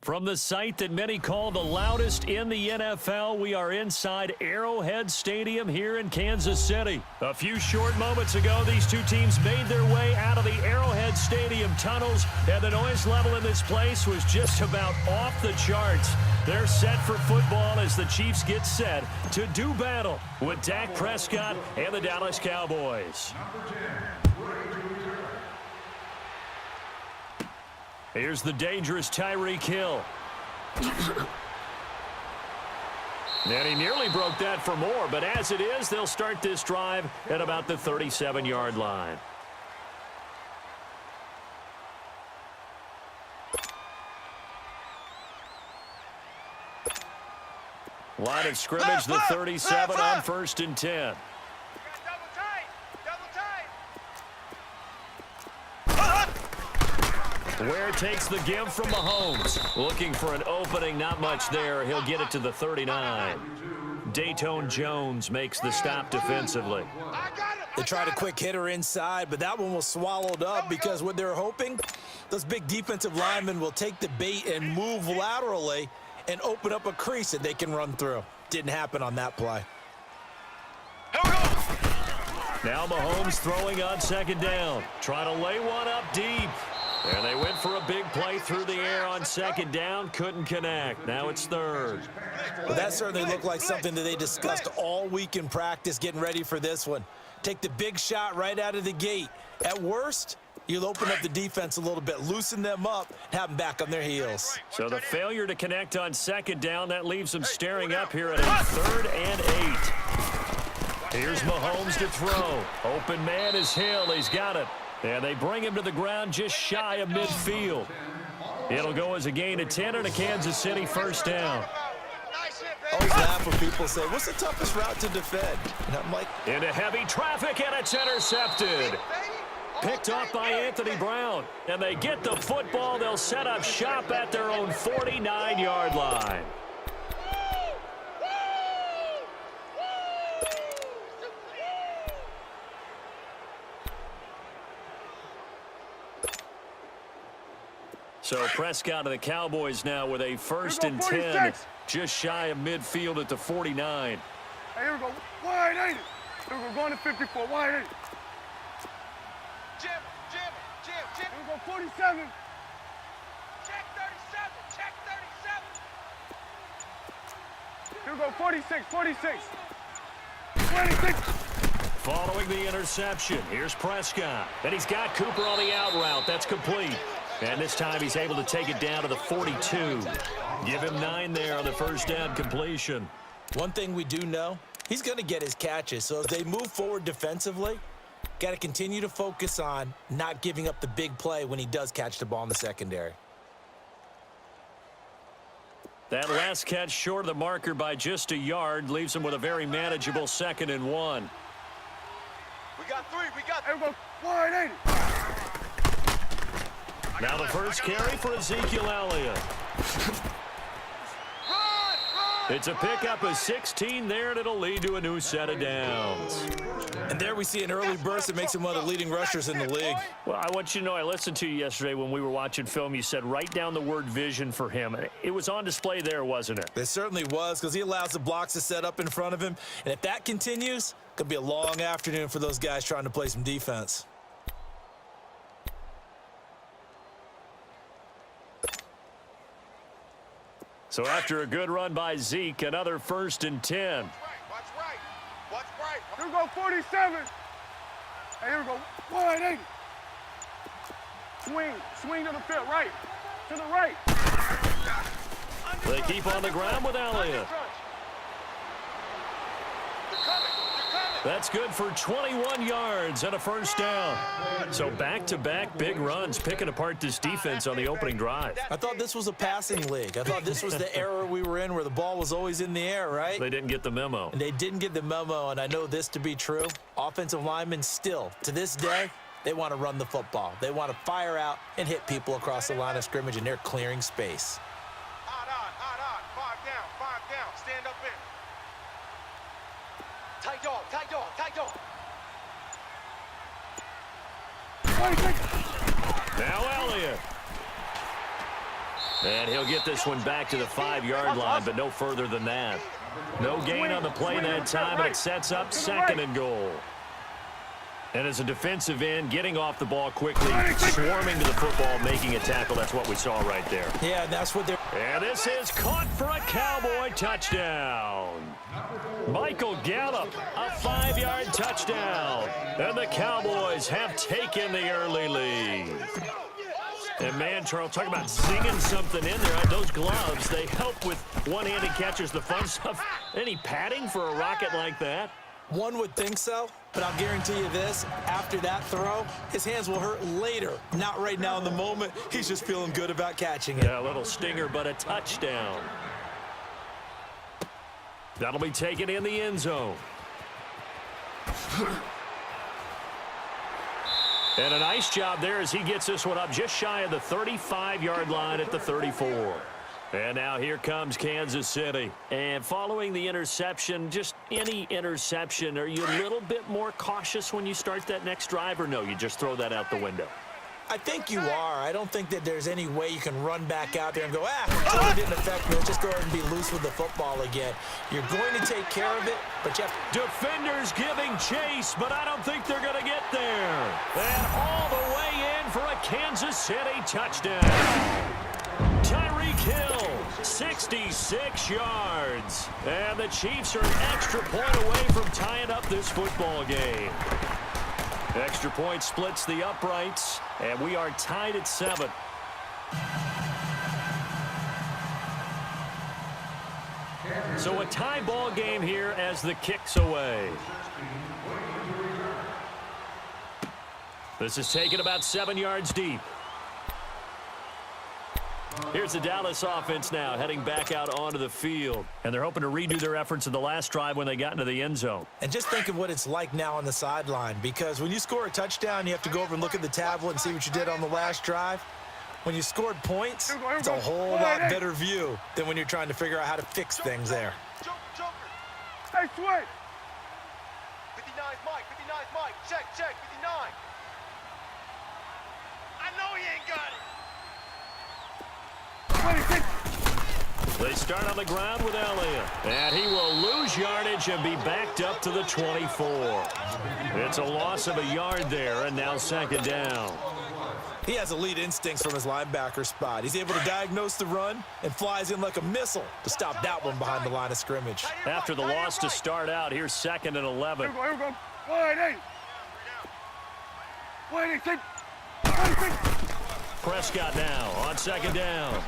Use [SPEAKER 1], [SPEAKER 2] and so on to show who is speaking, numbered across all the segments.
[SPEAKER 1] From the site that many call the loudest in the NFL, we are inside Arrowhead Stadium here in Kansas City. A few short moments ago, these two teams made their way out of the Arrowhead Stadium tunnels, and the noise level in this place was just about off the charts. They're set for football as the Chiefs get set to do battle with Dak Prescott and the Dallas Cowboys. Here's the dangerous Tyreek Hill. And he nearly broke that for more, but as it is, they'll start this drive at about the 37-yard line. Line of scrimmage, the 37 on 1st and 10. Ware takes the give from Mahomes. Looking for an opening, not much there. He'll get it to the 39. Dayton Jones makes the stop defensively.
[SPEAKER 2] They tried a quick hitter inside, but that one was swallowed up because what they're hoping, those big defensive linemen will take the bait and move laterally and open up a crease that they can run through. Didn't happen on that play.
[SPEAKER 1] Now Mahomes throwing on 2nd down. Trying to lay one up deep. And they went for a big play through the air on 2nd down. Couldn't connect. Now it's 3rd.
[SPEAKER 2] Well, that certainly looked like something that they discussed all week in practice, getting ready for this one. Take the big shot right out of the gate. At worst, you'll open up the defense a little bit, loosen them up, and have them back on their heels.
[SPEAKER 1] So the failure to connect on 2nd down, that leaves them staring up here at a 3rd and 8. Here's Mahomes to throw. Open man is Hill. He's got it. And they bring him to the ground just shy of midfield. It'll go as a gain of 10 and a Kansas City 1st down.
[SPEAKER 2] I always laugh when people say, what's the toughest route to defend? And I'm like,
[SPEAKER 1] into heavy traffic, and it's intercepted. Picked off by Anthony Brown. And they get the football. They'll set up shop at their own 49-yard line. So Prescott of the Cowboys now with a 1st and 10, just shy of midfield at the 49.
[SPEAKER 3] Hey, here we go. Wide 80. Here we go. Going to 54. Wide 80. Jim. Here we go. 47. Check 37. Check 37. Here we go. 46. 26.
[SPEAKER 1] Following the interception, here's Prescott. And he's got Cooper on the out route. That's complete. And this time he's able to take it down to the 42. Give him 9 there on the 1st down completion.
[SPEAKER 2] One thing we do know, he's going to get his catches. So as they move forward defensively, got to continue to focus on not giving up the big play when he does catch the ball in the secondary.
[SPEAKER 1] That last catch short of the marker by just a yard leaves him with a very manageable 2nd and 1.
[SPEAKER 3] We got 3. Here we go. Wide 80.
[SPEAKER 1] Now the first carry for Ezekiel Elliott. It's a pickup of 16 there, and it'll lead to a new set of downs.
[SPEAKER 2] And there we see an early burst that makes him one of the leading rushers in the league.
[SPEAKER 1] Well, I want you to know, I listened to you yesterday when we were watching film. You said write down the word vision for him. It was on display there, wasn't it?
[SPEAKER 2] It certainly was, because he allows the blocks to set up in front of him. And if that continues, it could be a long afternoon for those guys trying to play some defense.
[SPEAKER 1] So after a good run by Zeke, another 1st and 10.
[SPEAKER 3] Watch right. Here we go, 47. Hey, here we go, wide 80. Swing to the field, right. To the right.
[SPEAKER 1] They keep on the ground with Elliott. That's good for 21 yards and a 1st down. So back-to-back big runs, picking apart this defense on the opening drive.
[SPEAKER 2] I thought this was a passing league. I thought this was the era we were in where the ball was always in the air, right?
[SPEAKER 1] They didn't get the memo.
[SPEAKER 2] And they didn't get the memo, and I know this to be true. Offensive linemen still, to this day, they want to run the football. They want to fire out and hit people across the line of scrimmage, and they're clearing space.
[SPEAKER 3] Odd. 5 down. Stand up in. Tight dog.
[SPEAKER 1] Now Elliott. And he'll get this one back to the 5-yard line, but no further than that. No gain on the play that time, and it sets up 2nd and goal. And as a defensive end, getting off the ball quickly, swarming to the football, making a tackle. That's what we saw right there.
[SPEAKER 2] Yeah, that's what they're...
[SPEAKER 1] And this is caught for a Cowboy touchdown. Michael Gallup, a 5-yard touchdown. And the Cowboys have taken the early lead. And, man, Charles, talk about zinging something in there. Those gloves, they help with one-handed catches, the fun stuff. Any padding for a rocket like that?
[SPEAKER 2] One would think so, but I'll guarantee you this, after that throw, his hands will hurt later. Not right now in the moment. He's just feeling good about catching it.
[SPEAKER 1] Yeah, a little stinger, but a touchdown. That'll be taken in the end zone. And a nice job there as he gets this one up just shy of the 35-yard line at the 34. And now here comes Kansas City. And following the interception, just any interception, are you a little bit more cautious when you start that next drive, or no, you just throw that out the window?
[SPEAKER 2] I think you are. I don't think that there's any way you can run back out there and go, totally didn't affect me. Let's just go ahead and be loose with the football again. You're going to take care of it, but you have to...
[SPEAKER 1] Defenders giving chase, but I don't think they're going to get there. And all the way in for a Kansas City touchdown. Tyreek Hill, 66 yards. And the Chiefs are an extra point away from tying up this football game. Extra point splits the uprights, and we are tied at 7. So a tie ball game here as the kick's away. This is taken about 7 yards deep. Here's the Dallas offense now heading back out onto the field. And they're hoping to redo their efforts in the last drive when they got into the end zone.
[SPEAKER 2] And just think of what it's like now on the sideline, because when you score a touchdown, you have to go over and look at the tablet and see what you did on the last drive. When you scored points, it's a whole lot better view than when you're trying to figure out how to fix things there.
[SPEAKER 3] Hey, Sway! 59's Mike, 59's Mike. Check, 59. I know he ain't got it.
[SPEAKER 1] They start on the ground with Elliott. And he will lose yardage and be backed up to the 24. It's a loss of a yard there, and now 2nd down.
[SPEAKER 2] He has elite instincts from his linebacker spot. He's able to diagnose the run and flies in like a missile to stop that one behind the line of scrimmage.
[SPEAKER 1] After the loss to start out, here's 2nd and 11.
[SPEAKER 3] Here we go. 1-8. 1-8.
[SPEAKER 1] Prescott now on 2nd down.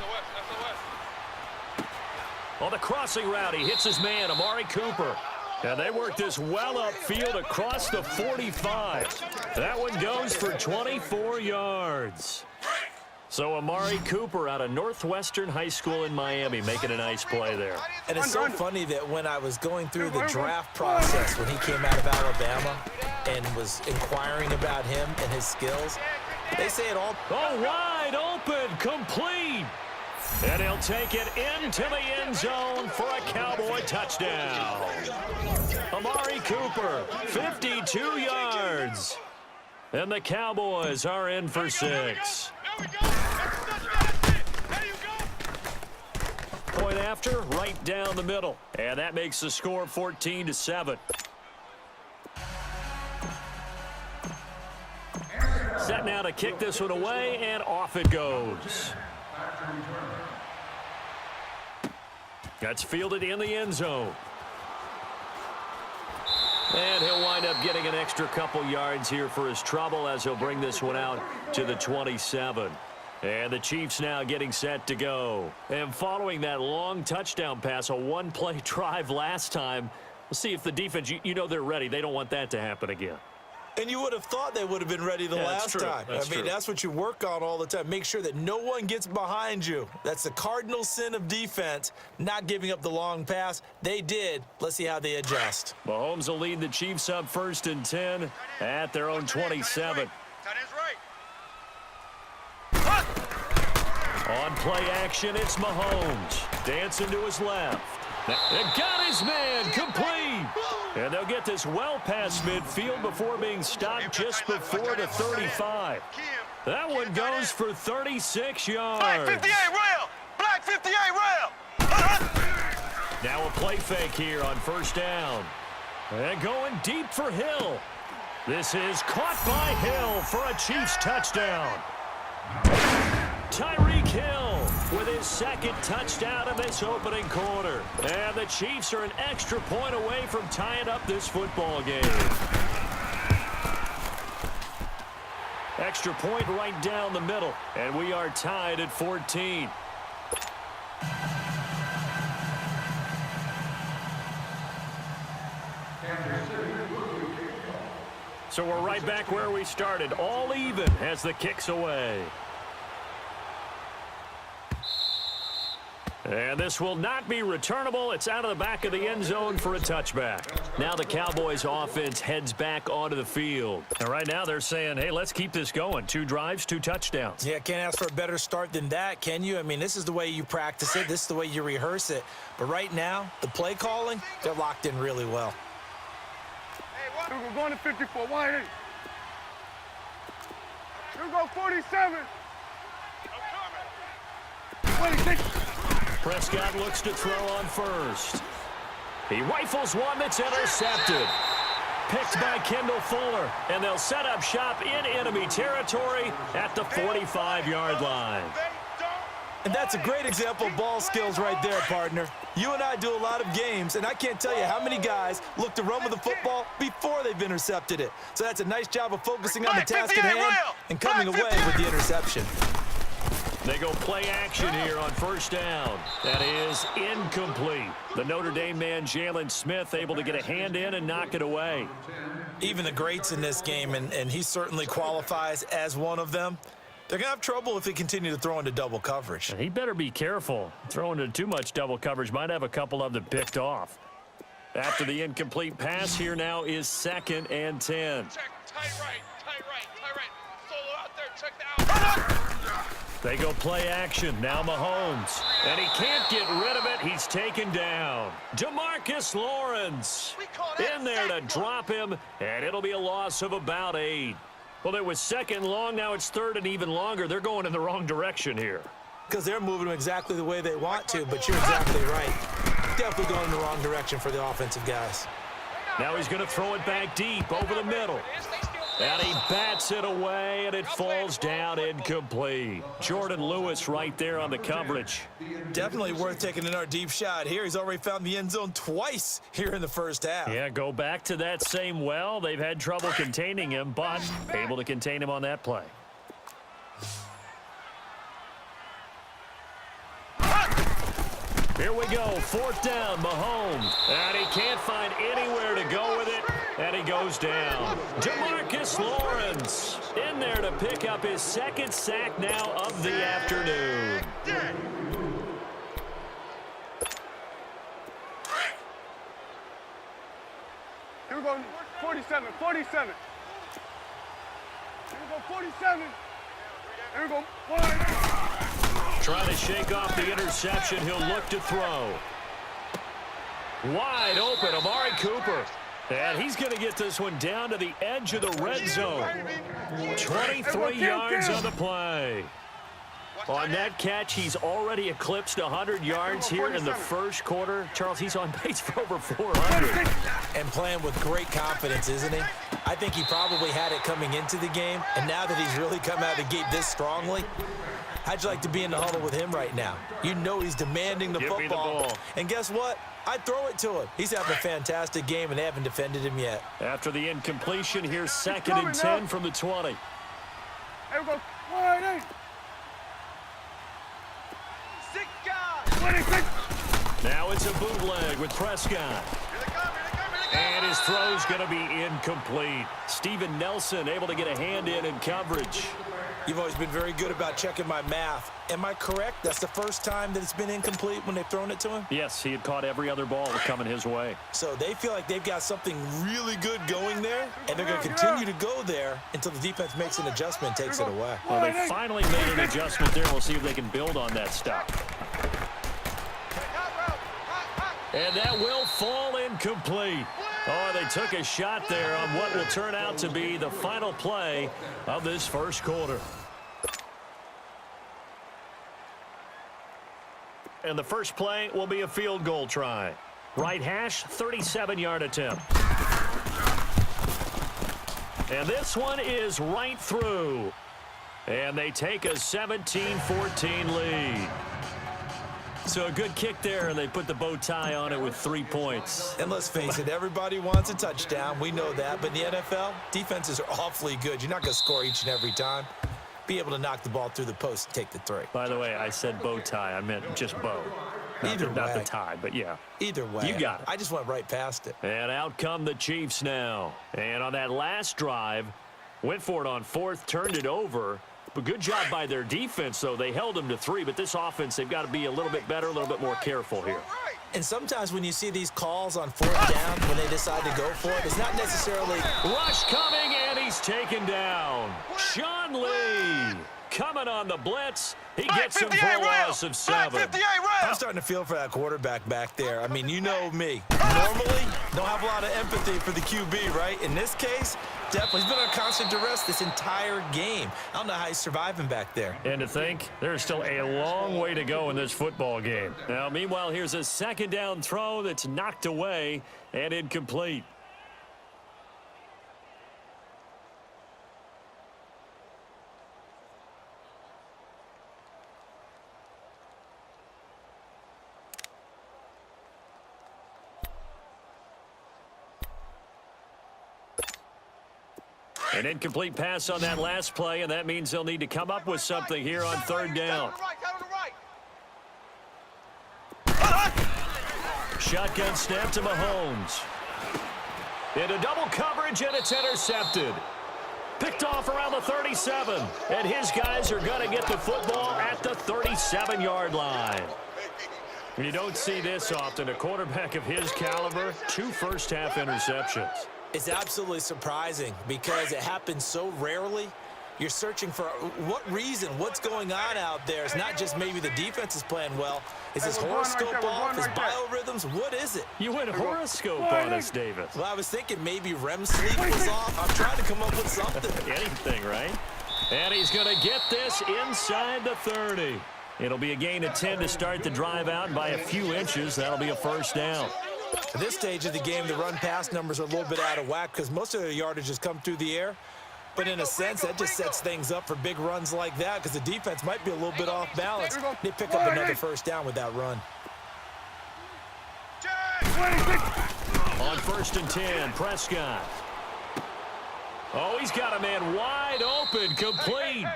[SPEAKER 1] On the crossing route, he hits his man, Amari Cooper. And they work this well upfield across the 45. That one goes for 24 yards. So Amari Cooper out of Northwestern High School in Miami making a nice play there.
[SPEAKER 2] And it's so funny that when I was going through the draft process when he came out of Alabama and was inquiring about him and his skills, they say it all.
[SPEAKER 1] Oh, wide open, complete. And he'll take it into the end zone for a Cowboy touchdown. Amari Cooper, 52 yards. And the Cowboys are in for 6. Point after, right down the middle. And that makes the score 14-7. Set now to kick this one away, and off it goes. That's fielded in the end zone. And he'll wind up getting an extra couple yards here for his trouble as he'll bring this one out to the 27. And the Chiefs now getting set to go. And following that long touchdown pass, a one-play drive last time, we'll see if the defense, you know they're ready. They don't want that to happen again.
[SPEAKER 2] And you would have thought they would have been ready the last time. That's what you work on all the time. Make sure that no one gets behind you. That's the cardinal sin of defense, not giving up the long pass. They did. Let's see how they adjust.
[SPEAKER 1] Mahomes will lead the Chiefs up 1st and 10 at their own 27. On play action, it's Mahomes. Dancing to his left. And got his man complete. And they'll get this well past midfield before being stopped just before the 35. That one goes for 36 yards.
[SPEAKER 3] 58, Royal. 58 rail.
[SPEAKER 1] Now a play fake here on first down. And going deep for Hill. This is caught by Hill for a Chiefs touchdown. Tyreek Hill with his second touchdown of this opening quarter. And the Chiefs are an extra point away from tying up this football game. Extra point right down the middle. And we are tied at 14. So we're right back where we started, all even as the kick's away. And this will not be returnable. It's out of the back of the end zone for a touchback. Now the Cowboys offense heads back onto the field. And right now they're saying, hey, let's keep this going. 2 drives, 2 touchdowns.
[SPEAKER 2] Yeah, can't ask for a better start than that, can you? I mean, this is the way you practice it. This is the way you rehearse it. But right now, the play calling, they're locked in really well.
[SPEAKER 3] We're going to 54. Wide 8. Here go 47. 26.
[SPEAKER 1] Prescott looks to throw on first. He rifles one that's intercepted. Picked by Kendall Fuller. And they'll set up shop in enemy territory at the 45-yard line.
[SPEAKER 2] And that's a great example of ball skills right there, partner. You and I do a lot of games, and I can't tell you how many guys look to run with the football before they've intercepted it. So that's a nice job of focusing on the task at hand and coming away with the interception.
[SPEAKER 1] They go play action here on first down. That is incomplete. The Notre Dame man, Jalen Smith, able to get a hand in and knock it away.
[SPEAKER 2] Even the greats in this game, and he certainly qualifies as one of them, they're going to have trouble if they continue to throw into double coverage.
[SPEAKER 1] And he better be careful. Throwing into too much double coverage might have a couple of them picked off. After the incomplete pass, here now is 2nd and 10.
[SPEAKER 3] Check, tight right. Solo out there, check the out.
[SPEAKER 1] They go play action. Now Mahomes. And he can't get rid of it. He's taken down. DeMarcus Lawrence in there to drop him. And it'll be a loss of about 8. Well, it was 2nd long. Now it's 3rd and even longer. They're going in the wrong direction here.
[SPEAKER 2] Because they're moving them exactly the way they want to, but you're exactly right. Definitely going in the wrong direction for the offensive guys.
[SPEAKER 1] Now he's going to throw it back deep over the middle. And he bats it away, and it falls down incomplete. Jordan Lewis right there on the coverage.
[SPEAKER 2] Definitely worth taking another deep shot here. He's already found the end zone twice here in the first half.
[SPEAKER 1] Yeah, go back to that same well. They've had trouble containing him, but able to contain him on that play. Here we go, 4th down, Mahomes. And he can't find anywhere to go with it, and he goes down. DeMarcus Lawrence in there to pick up his 2nd sack now of the afternoon.
[SPEAKER 3] Here we go, 47. Here we go, 47. Here we go, 1.
[SPEAKER 1] Trying to shake off the interception. He'll look to throw. Wide open, Amari Cooper. And he's going to get this one down to the edge of the red zone. 23 yards on the play. On that catch, he's already eclipsed 100 yards here in the first quarter. Charles, he's on pace for over 400.
[SPEAKER 2] And playing with great confidence, isn't he? I think he probably had it coming into the game, and now that he's really come out of the gate this strongly, how'd you like to be in the huddle with him right now? You know he's demanding the
[SPEAKER 1] Give me the
[SPEAKER 2] football.
[SPEAKER 1] ball.
[SPEAKER 2] And guess what? I'd throw it to him. He's having a fantastic game, and they haven't defended him yet.
[SPEAKER 1] After the incompletion, here's 2nd and 10 from the 20.
[SPEAKER 3] Here we go, 1. 6 guys. 26.
[SPEAKER 1] Now it's a bootleg with Prescott. And his throw's going to be incomplete. Steven Nelson able to get a hand in coverage.
[SPEAKER 2] You've always been very good about checking my math. Am I correct? That's the first time that it's been incomplete when they've thrown it to him?
[SPEAKER 1] Yes, he had caught every other ball coming his way.
[SPEAKER 2] So they feel like they've got something really good going there, and they're going to continue to go there until the defense makes an adjustment and takes it away.
[SPEAKER 1] Well, they finally made an adjustment there. We'll see if they can build on that stuff. And that will fall incomplete. Oh, they took a shot there on what will turn out to be the final play of this first quarter. And the first play will be a field goal try. Right hash, 37-yard attempt. And this one is right through. And they take a 17-14 lead. So a good kick there, and they put the bow tie on it with 3 points.
[SPEAKER 2] And let's face it, everybody wants a touchdown. We know that. But in the NFL, defenses are awfully good. You're not going to score each and every time. Be able to knock the ball through the post and take the 3.
[SPEAKER 1] By the way, I said bow tie. I meant just bow. Not the tie, but yeah.
[SPEAKER 2] Either way.
[SPEAKER 1] You got it.
[SPEAKER 2] I just went right past it.
[SPEAKER 1] And out come the Chiefs now. And on that last drive, went for it on 4th, turned it over. But good job by their defense, though. They held them to 3, but this offense, they've got to be a little bit better, a little bit more careful here.
[SPEAKER 2] And sometimes when you see these calls on 4th down, when they decide to go for it, it's not necessarily...
[SPEAKER 1] Rush coming, and he's taken down. Sean Lee coming on the blitz. He gets him for a loss of 7.
[SPEAKER 2] I'm starting to feel for that quarterback back there. I mean, you know me. Normally, don't have a lot of empathy for the QB, right? In this case, definitely. He's been on constant duress this entire game. I don't know how he's surviving back there.
[SPEAKER 1] And to think, there's still a long way to go in this football game. Now, meanwhile, here's a 2nd down throw that's knocked away and incomplete. An incomplete pass on that last play, and that means they'll need to come up with something here on 3rd down. Shotgun snap to Mahomes. Into double coverage, and it's intercepted. Picked off around the 37, and his guys are going to get the football at the 37-yard line. You don't see this often. A quarterback of his caliber, 2 first-half interceptions.
[SPEAKER 2] It's absolutely surprising because it happens so rarely. You're searching for what reason, what's going on out there. It's not just maybe the defense is playing well. Is his horoscope off, his biorhythms? What is it?
[SPEAKER 1] You went horoscope on us, David.
[SPEAKER 2] Well, I was thinking maybe REM sleep was off. I'm trying to come up with something.
[SPEAKER 1] Anything, right? And he's going to get this inside the 30. It'll be a gain of 10 to start the drive out, and by a few inches, that'll be a 1st down.
[SPEAKER 2] At this stage of the game, the run-pass numbers are a little bit out of whack because most of their yardage has come through the air. But in a sense, that just sets things up for big runs like that because the defense might be a little bit off balance. They pick up another 1st down with that run.
[SPEAKER 1] On 1st and 10, Prescott. Oh, he's got a man wide open, complete.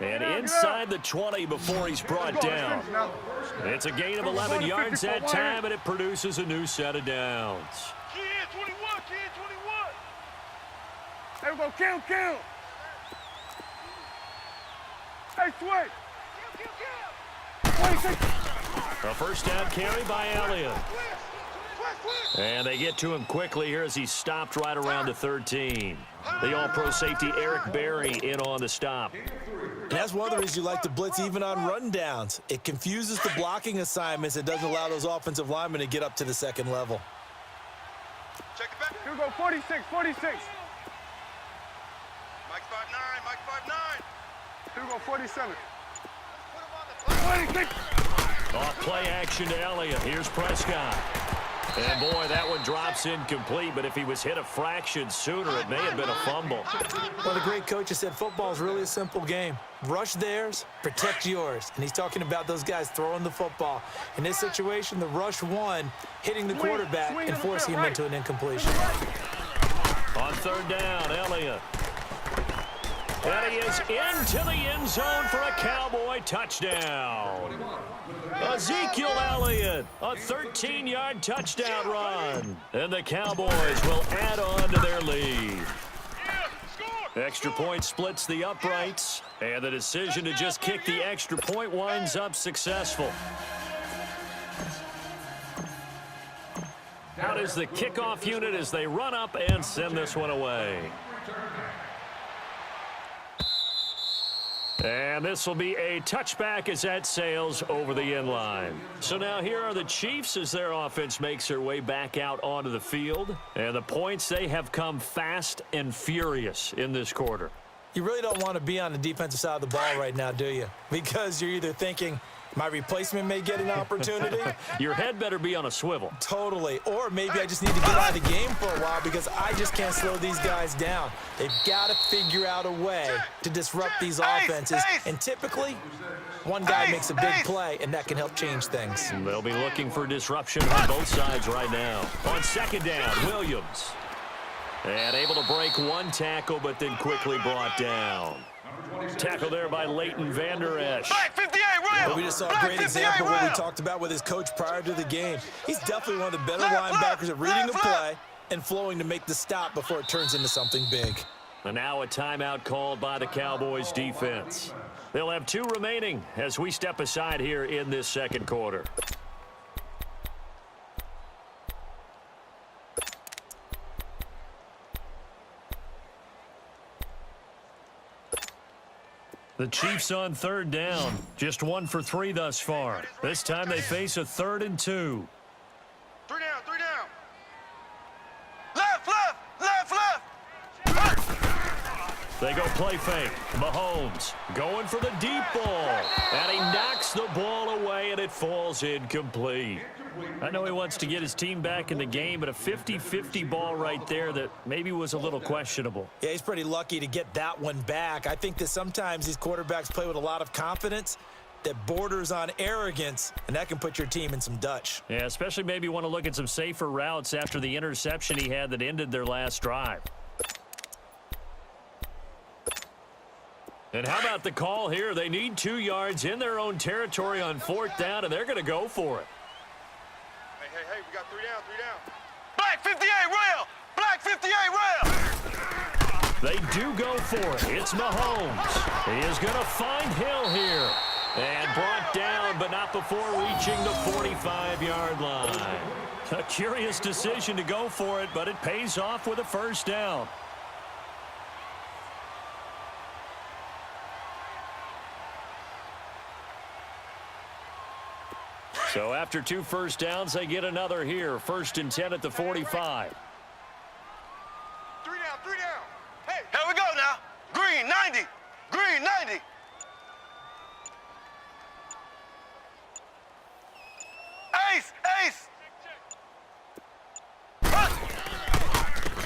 [SPEAKER 1] And inside the 20 before he's brought down. It's a gain of 11 yards that time, and it produces a new set of downs.
[SPEAKER 3] Kid 21, kid 21. There we go, kill. Hey, Sway. Kill. 26.
[SPEAKER 1] A 1st down carry by Elliott. And they get to him quickly here as he's stopped right around the 13. The all-pro safety Eric Berry in on the stop.
[SPEAKER 2] And that's one of the reasons you like to blitz even on rundowns. It confuses the blocking assignments. It doesn't allow those offensive linemen to get up to the 2nd level.
[SPEAKER 3] Check it back. Here we go, 46. Mike 5'9", Mike 5'9". Here we go, 47. 26.
[SPEAKER 1] Off play action to Elliott. Here's Prescott. And, boy, that one drops incomplete, but if he was hit a fraction sooner, it may have been a fumble.
[SPEAKER 2] Well, the great coach has said football is really a simple game. Rush theirs, protect yours. And he's talking about those guys throwing the football. In this situation, the rush one, hitting the quarterback and forcing him into an incompletion.
[SPEAKER 1] On 3rd down, Elliott. And he is into the end zone for a Cowboy touchdown. Ezekiel Elliott, a 13-yard touchdown run. And the Cowboys will add on to their lead. Extra point splits the uprights, and the decision to just kick the extra point winds up successful. Out is the kickoff unit as they run up and send this one away. And this will be a touchback as that sails over the end line. So now here are the Chiefs as their offense makes their way back out onto the field. And the points, they have come fast and furious in this quarter.
[SPEAKER 2] You really don't want to be on the defensive side of the ball right now, do you? Because you're either thinking, my replacement may get an opportunity.
[SPEAKER 1] Your head better be on a swivel.
[SPEAKER 2] Totally. Or maybe I just need to get out of the game for a while because I just can't slow these guys down. They've got to figure out a way to disrupt these offenses. And typically, one guy makes a big play, and that can help change things.
[SPEAKER 1] They'll be looking for disruption on both sides right now. On second down, Williams. And able to break one tackle, but then quickly brought down. Tackle there by Leighton Vander Esch.
[SPEAKER 2] Well, we just saw a great example of what we talked about with his coach prior to the game. He's definitely one of the better linebackers at reading the play and flowing to make the stop before it turns into something big.
[SPEAKER 1] And now a timeout called by the Cowboys defense. They'll have 2 remaining as we step aside here in this second quarter. The Chiefs on third down. Just 1 for 3 thus far. This time they face a 3rd and 2.
[SPEAKER 3] 3 down, 3 down. Left, left, left, left.
[SPEAKER 1] They go play fake. Mahomes going for the deep ball. And he knocks the ball away, and it falls incomplete. I know he wants to get his team back in the game, but a 50-50 ball right there that maybe was a little questionable.
[SPEAKER 2] Yeah, he's pretty lucky to get that one back. I think that sometimes these quarterbacks play with a lot of confidence that borders on arrogance, and that can put your team in some Dutch.
[SPEAKER 1] Yeah, especially maybe want to look at some safer routes after the interception he had that ended their last drive. And how about the call here? They need 2 yards in their own territory on 4th down, and they're going to go for it.
[SPEAKER 3] Hey, we got 3 down, 3 down. Black 58 rail! Black 58 rail!
[SPEAKER 1] They do go for it. It's Mahomes. He is going to find Hill here. And brought down, but not before reaching the 45-yard line. A curious decision to go for it, but it pays off with a 1st down. So after 2 first downs, they get another here. 1st and 10 at the 45.
[SPEAKER 3] 3 down, 3 down. Hey, here we go now. Green 90. Green 90. Ace, ace.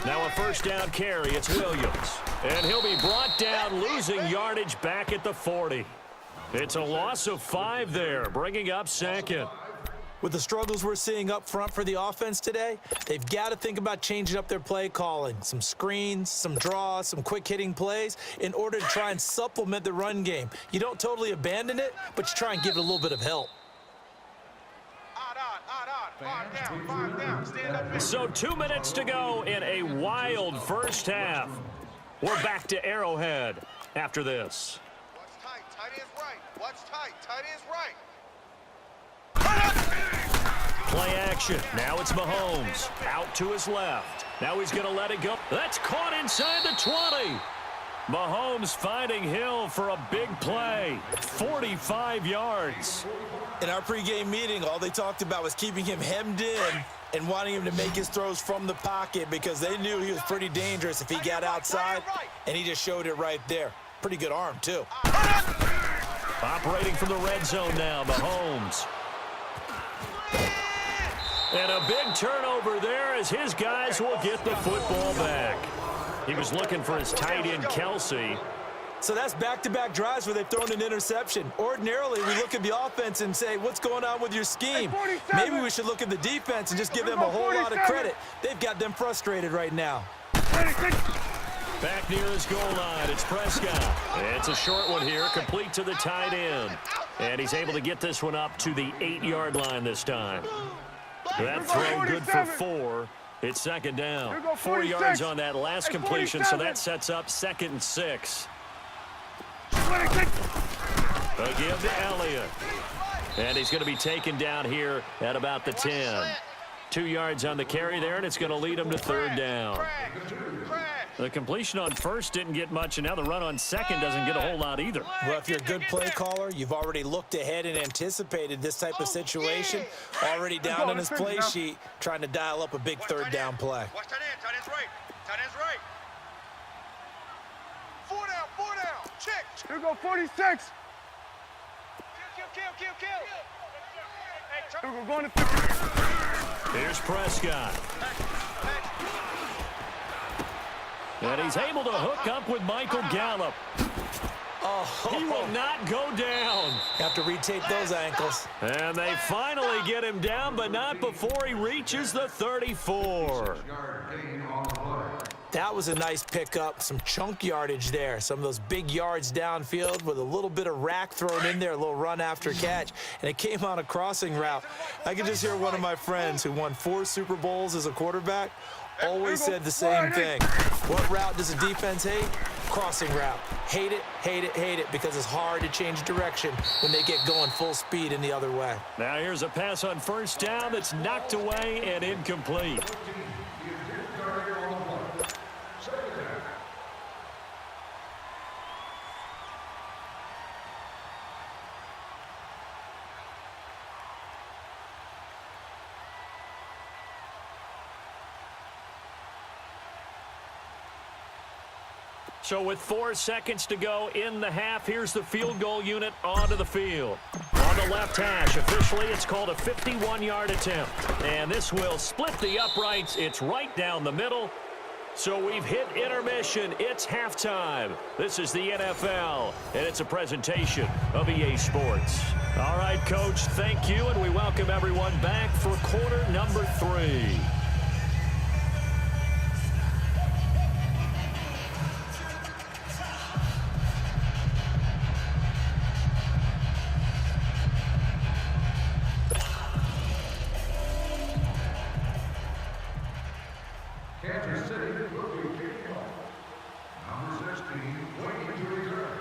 [SPEAKER 1] Now a 1st down carry. It's Williams. And he'll be brought down, losing yardage back at the 40. It's a loss of 5 there, bringing up 2nd.
[SPEAKER 2] With the struggles we're seeing up front for the offense today, they've got to think about changing up their play calling. Some screens, some draws, some quick-hitting plays in order to try and supplement the run game. You don't totally abandon it, but you try and give it a little bit of help.
[SPEAKER 3] Five down. Stand up.
[SPEAKER 1] So 2 minutes to go in a wild first half. We're back to Arrowhead after this.
[SPEAKER 3] Watch tight. Tight ends right. Watch tight. Tight ends right.
[SPEAKER 1] Play action. Now it's Mahomes. Out to his left. Now he's going to let it go. That's caught inside the 20. Mahomes finding Hill for a big play. 45 yards.
[SPEAKER 2] In our pregame meeting, all they talked about was keeping him hemmed in and wanting him to make his throws from the pocket because they knew he was pretty dangerous if he got outside, and he just showed it right there. Pretty good arm, too.
[SPEAKER 1] Operating from the red zone now, Mahomes. And a big turnover there as his guys will get the football back. He was looking for his tight end, Kelsey.
[SPEAKER 2] So that's back-to-back drives where they've thrown an interception. Ordinarily, we look at the offense and say, what's going on with your scheme? Maybe we should look at the defense and just give them a whole lot of credit. They've got them frustrated right now.
[SPEAKER 1] Back near his goal line, it's Prescott. It's a short one here, complete to the tight end. And he's able to get this one up to the 8-yard line this time. That throw good for 4. It's 2nd down. 4 yards on that last completion, so that sets up 2nd and 6. A give to Elliott. And he's going to be taken down here at about the 10. 2 yards on the carry there, and it's going to lead him to 3rd down. The completion on 1st didn't get much, and now the run on 2nd doesn't get a whole lot either.
[SPEAKER 2] Well, if you're a good play caller, you've already looked ahead and anticipated this type of situation. Already down on his play sheet, trying to dial up a big 3rd down play.
[SPEAKER 3] Watch tight ends right. Tight ends right. 4 down, 4 Check. Here we go, 46. Kill. Here we go, going to 50.
[SPEAKER 1] Here's Prescott. And he's able to hook up with Michael Gallup.
[SPEAKER 2] Oh,
[SPEAKER 1] he will not go down.
[SPEAKER 2] Have to retape those ankles.
[SPEAKER 1] And they finally get him down, but not before he reaches the 34.
[SPEAKER 2] That was a nice pickup, some chunk yardage there. Some of those big yards downfield with a little bit of rack thrown in there, a little run after catch. And it came on a crossing route. I could just hear one of my friends who won 4 Super Bowls as a quarterback always said the same thing. What route does a defense hate? Crossing route. Hate it, because it's hard to change direction when they get going full speed in the other way.
[SPEAKER 1] Now here's a pass on first down that's knocked away and incomplete. So with 4 seconds to go in the half, here's the field goal unit onto the field. On the left hash, officially it's called a 51-yard attempt. And this will split the uprights. It's right down the middle. So we've hit intermission. It's halftime. This is the NFL, and it's a presentation of EA Sports. All right, Coach, thank you, and we welcome everyone back for quarter number 3.
[SPEAKER 4] Kansas City will be kicking off. Number 16, waiting to return.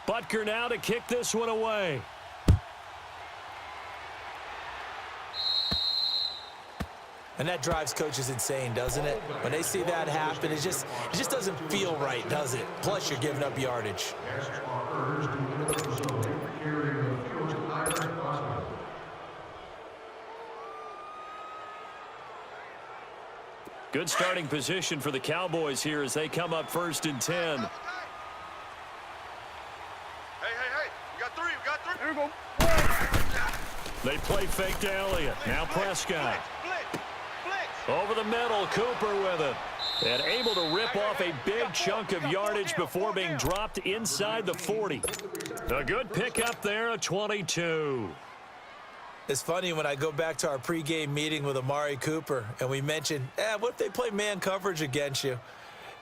[SPEAKER 1] Butker now to kick this one away.
[SPEAKER 2] And that drives coaches insane, doesn't it? When they see that happen, it just doesn't feel right, does it? Plus, you're giving up yardage.
[SPEAKER 4] Guests are urged to enter the zone, carrying the fewest items possible.
[SPEAKER 1] Good starting position for the Cowboys here as they come up 1st and 10.
[SPEAKER 3] Hey. We got 3. Here we go.
[SPEAKER 1] They play fake to Elliott. Now Prescott. Over the middle, Cooper with it. And able to rip off a big chunk of yardage before being dropped inside the 40. A good pickup there, a 22.
[SPEAKER 2] It's funny when I go back to our pregame meeting with Amari Cooper and we mentioned, what if they play man coverage against you?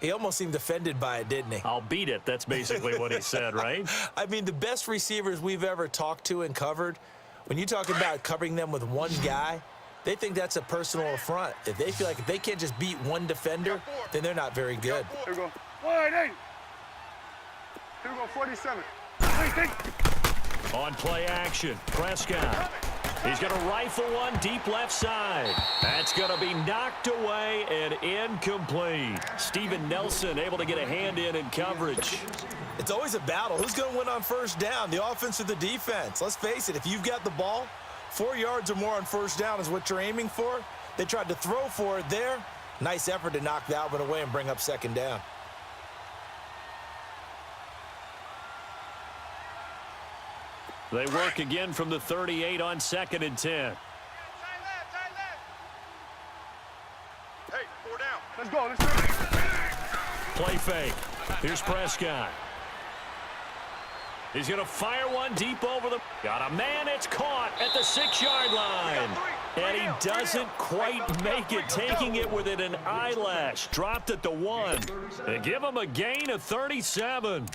[SPEAKER 2] He almost seemed offended by it, didn't he?
[SPEAKER 1] I'll beat it. That's basically what he said, right?
[SPEAKER 2] I mean, the best receivers we've ever talked to and covered, when you talk about covering them with one guy, they think that's a personal affront. If they feel like if they can't just beat one defender, then they're not very good.
[SPEAKER 3] Here we go. 1-8. Here we go, 47.
[SPEAKER 1] On play action, Prescott. He's going to rifle one deep left side. That's going to be knocked away and incomplete. Steven Nelson able to get a hand in coverage.
[SPEAKER 2] It's always a battle. Who's going to win on first down, the offense or the defense? Let's face it, if you've got the ball, 4 yards or more on first down is what you're aiming for. They tried to throw for it there. Nice effort to knock that one away and bring up 2nd down.
[SPEAKER 1] They work again from the 38 on 2nd and 10.
[SPEAKER 3] Tight left. Hey, 4 down. Let's go.
[SPEAKER 1] Play fake. Here's Prescott. He's going to fire one deep over the... Got a man, it's caught at the 6-yard line. And he doesn't quite make it, taking it within an eyelash. Dropped at the 1. They give him a gain of 37.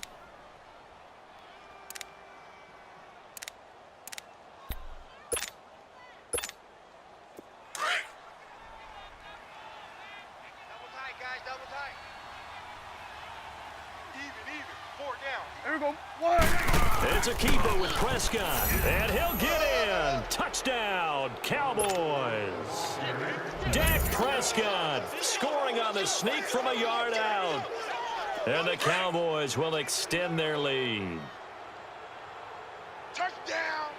[SPEAKER 3] Here we go.
[SPEAKER 1] It's a keeper with Prescott, and he'll get in. Touchdown, Cowboys. Dak Prescott scoring on the sneak from a yard out. And the Cowboys will extend their lead.
[SPEAKER 3] Touchdown.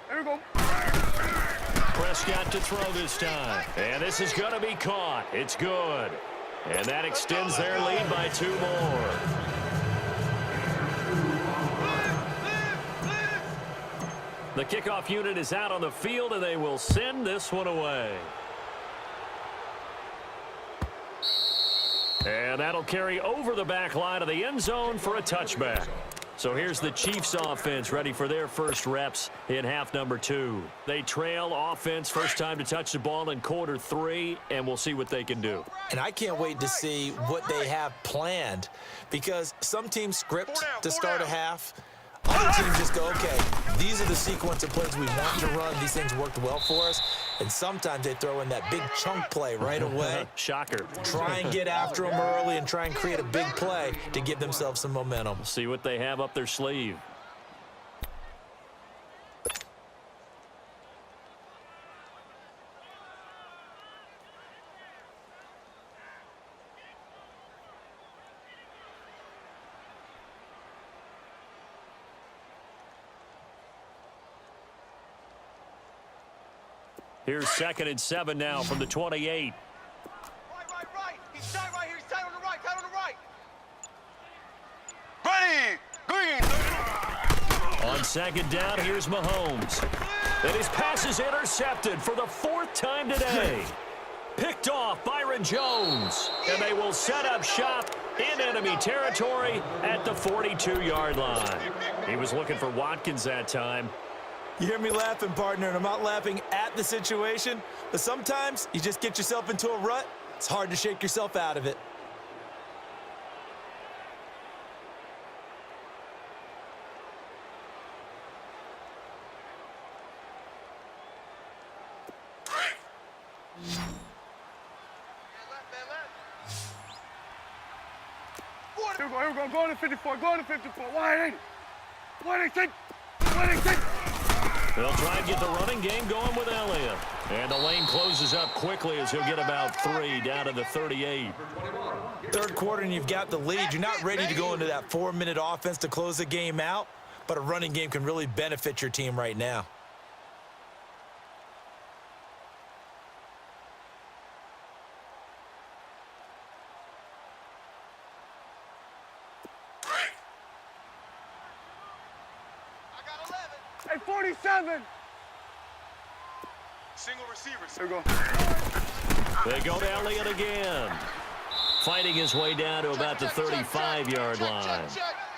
[SPEAKER 3] Here we go.
[SPEAKER 1] Prescott to throw this time. And this is going to be caught. It's good. And that extends their lead by 2 more. The kickoff unit is out on the field, and they will send this one away. And that'll carry over the back line of the end zone for a touchback. So here's the Chiefs offense ready for their first reps in half number 2. They trail offense first time to touch the ball in quarter 3, and we'll see what they can do.
[SPEAKER 2] And I can't wait to see what they have planned, because some teams script to start a half. Other teams just go, okay, these are the sequence of plays we want to run. These things worked well for us. And sometimes they throw in that big chunk play right away.
[SPEAKER 1] Shocker.
[SPEAKER 2] Try and get after them early and try and create a big play to give themselves some momentum.
[SPEAKER 1] See what they have up their sleeve. Here's 2nd and 7 now from the 28.
[SPEAKER 3] Right. He's tight right here. He's tight on the right. Tight on the right. Ready. Green.
[SPEAKER 1] On 2nd down, here's Mahomes. And his pass is intercepted for the 4th time today. Picked off Byron Jones. And they will set up shop in enemy territory at the 42-yard line. He was looking for Watkins that time.
[SPEAKER 2] You hear me laughing, partner, and I'm not laughing at the situation, but sometimes you just get yourself into a rut. It's hard to shake yourself out of it.
[SPEAKER 3] Here we go. Go to 54. Go to 54. Wide 80. Wide 80. Wide 80.
[SPEAKER 1] They'll try and get the running game going with Elliott. And the lane closes up quickly as he'll get about 3 down to the 38.
[SPEAKER 2] Third quarter and you've got the lead. You're not ready to go into that 4-minute offense to close the game out, but a running game can really benefit your team right now.
[SPEAKER 3] Hey, 47. Single receivers. Here we go.
[SPEAKER 1] They go to Elliott again. Fighting his way down to about the 35-yard line.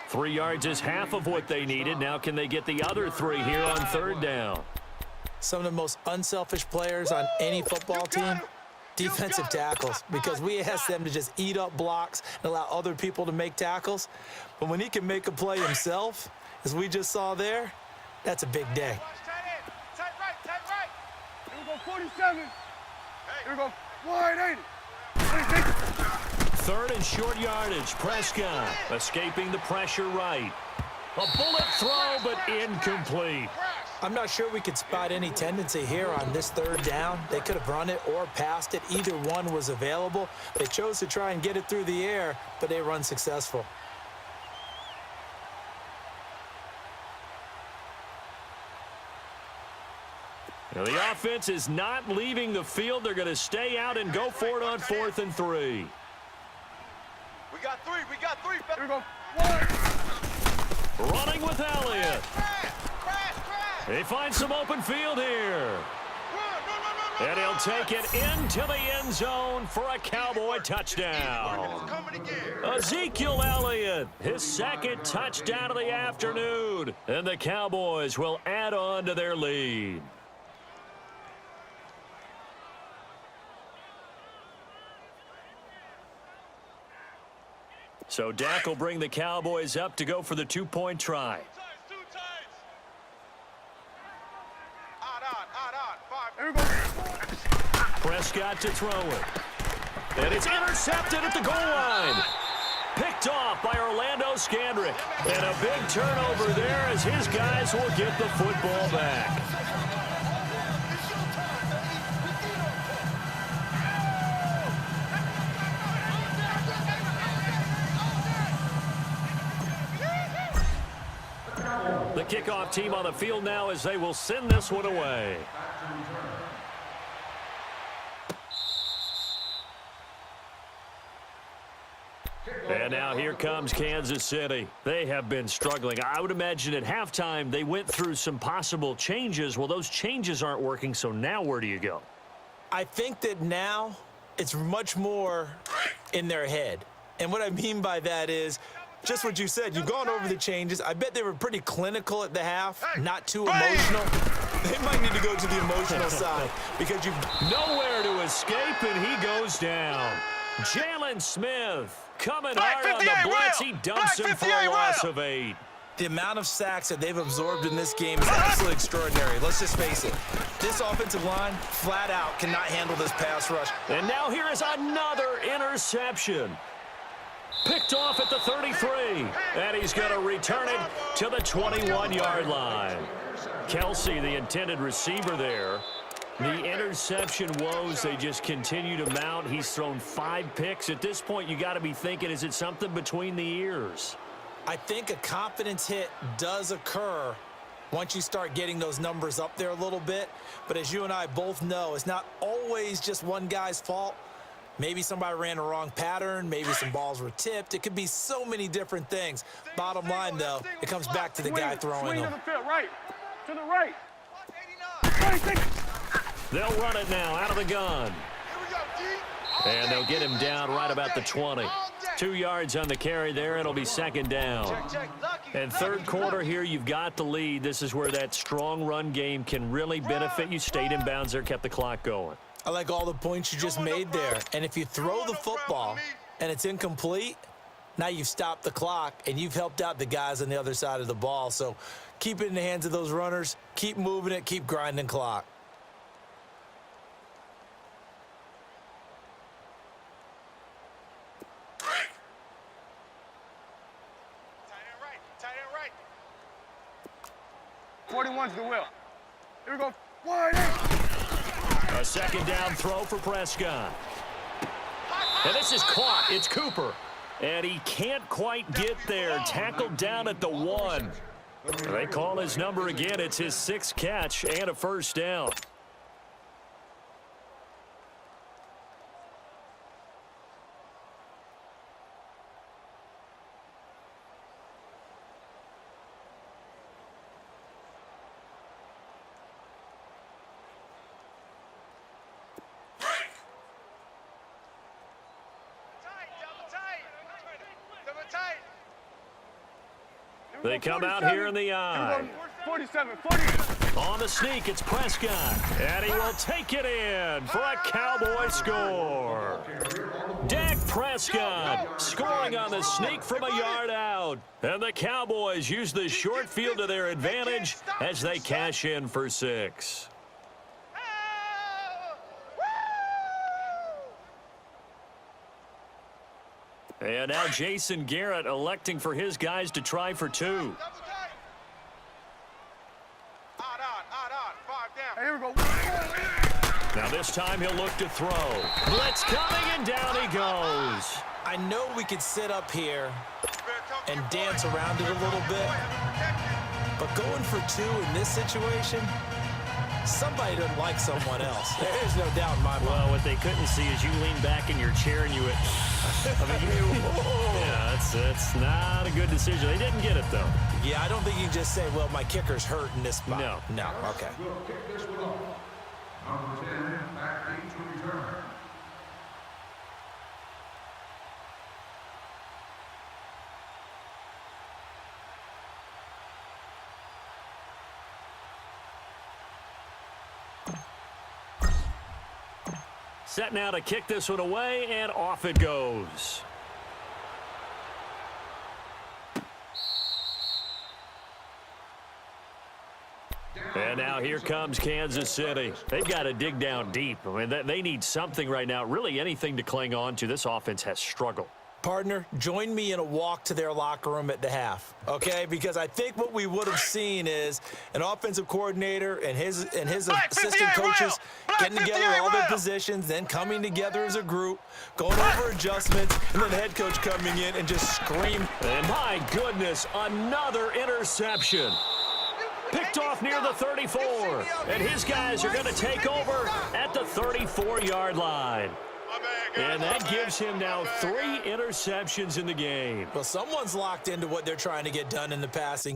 [SPEAKER 1] 3 yards is half of what they needed. Now can they get the other 3 here on 3rd down?
[SPEAKER 2] Some of the most unselfish players on any football team, defensive tackles, because we ask them to just eat up blocks and allow other people to make tackles. But when he can make a play himself, as we just saw there, that's a big day.
[SPEAKER 3] Tight right. Here we go, 47. Here we go, wide 80.
[SPEAKER 1] 3rd and short yardage. Prescott escaping the pressure right. A bullet throw, but incomplete.
[SPEAKER 2] I'm not sure we could spot any tendency here on this 3rd down. They could have run it or passed it. Either one was available. They chose to try and get it through the air, but they were unsuccessful.
[SPEAKER 1] Now the offense is not leaving the field. They're going to stay out and go for it on 4th and 3.
[SPEAKER 3] We got 3. Here we go.
[SPEAKER 1] Running with Elliott. They find some open field here. And he'll take it into the end zone for a Cowboy touchdown. Ezekiel Elliott, his 2nd touchdown of the afternoon. And the Cowboys will add on to their lead. So Dak will bring the Cowboys up to go for the 2-point try.
[SPEAKER 3] Here we go.
[SPEAKER 1] Prescott to throw it. And it's intercepted at the goal line. Picked off by Orlando Scandrick. And a big turnover there as his guys will get the football back. The kickoff team on the field now as they will send this one away. And now here comes Kansas City. They have been struggling. I would imagine at halftime they went through some possible changes. Well, those changes aren't working, so now where do you go?
[SPEAKER 2] I think that now it's much more in their head. And what I mean by that is just what you said. You've gone over the changes. I bet they were pretty clinical at the half, not too emotional. They might need to go to the emotional side because you've
[SPEAKER 1] nowhere to escape, and he goes down. Jalen Smith coming hard on the blitz. He dumps him for a loss of 8.
[SPEAKER 2] The amount of sacks that they've absorbed in this game is absolutely extraordinary. Let's just face it. This offensive line, flat out, cannot handle this pass rush.
[SPEAKER 1] And now here is another interception. Picked off at the 33. And he's going to return it to the 21-yard line. Kelsey, the intended receiver there. The interception woes, they just continue to mount. He's thrown 5 picks. At this point, you got to be thinking, is it something between the ears?
[SPEAKER 2] I think a confidence hit does occur once you start getting those numbers up there a little bit. But as you and I both know, it's not always just one guy's fault. Maybe somebody ran a wrong pattern. Maybe some balls were tipped. It could be so many different things. Bottom line, though, it comes back to the guy throwing them.
[SPEAKER 3] Right. To the right.
[SPEAKER 1] They'll run it now out of the gun. And they'll get him down right about the 20. 2 yards on the carry there. It'll be second down. And third quarter here, you've got the lead. This is where that strong run game can really benefit you. Stayed in bounds there, kept the clock going.
[SPEAKER 2] I like all the points you just made there. And if you throw the football and it's incomplete, now you've stopped the clock and you've helped out the guys on the other side of the ball. So keep it in the hands of those runners. Keep moving it. Keep grinding clock.
[SPEAKER 3] To the wheel. Here we go. Wide.
[SPEAKER 1] A second down throw for Prescott. And this is caught. It's Cooper. And he can't quite get there. Tackled down at the 1. They call his number again. It's his 6th catch and a first down. They come out here in the eye.
[SPEAKER 3] 47.
[SPEAKER 1] On the sneak, it's Prescott. And he will take it in for a Cowboy score. Dak Prescott scoring on the sneak from a yard out. And the Cowboys use the short field to their advantage as they cash in for 6. And now Jason Garrett electing for his guys to try for 2.
[SPEAKER 3] Here we go.
[SPEAKER 1] Now this time he'll look to throw. Blitz coming, and down he goes.
[SPEAKER 2] I know we could sit up here and dance around it a little bit, but going for 2 in this situation, somebody doesn't like someone else. There's no doubt in my mind.
[SPEAKER 1] Well, what they couldn't see is you lean back in your chair and you went, yeah, that's not a good decision. They didn't get it, though.
[SPEAKER 2] Yeah, I don't think you can just say, well, my kicker's hurt in this spot.
[SPEAKER 1] No.
[SPEAKER 2] Okay.
[SPEAKER 4] Will kick this one off. Number 10, back 8 to return.
[SPEAKER 1] Set now to kick this one away, and off it goes. And now here comes Kansas City. They've got to dig down deep. I mean, they need something right now, really anything to cling on to. This offense has struggled.
[SPEAKER 2] Partner, join me in a walk to their locker room at the half, okay? Because I think what we would have seen is an offensive coordinator and his assistant coaches getting together all their positions, then coming together as a group, going over adjustments, and then the head coach coming in and just scream.
[SPEAKER 1] And my goodness, another interception. Picked off near the 34. And his guys are going to take over at the 34-yard line. And that gives him now 3 interceptions in the game.
[SPEAKER 2] Well, someone's locked into what they're trying to get done in the passing.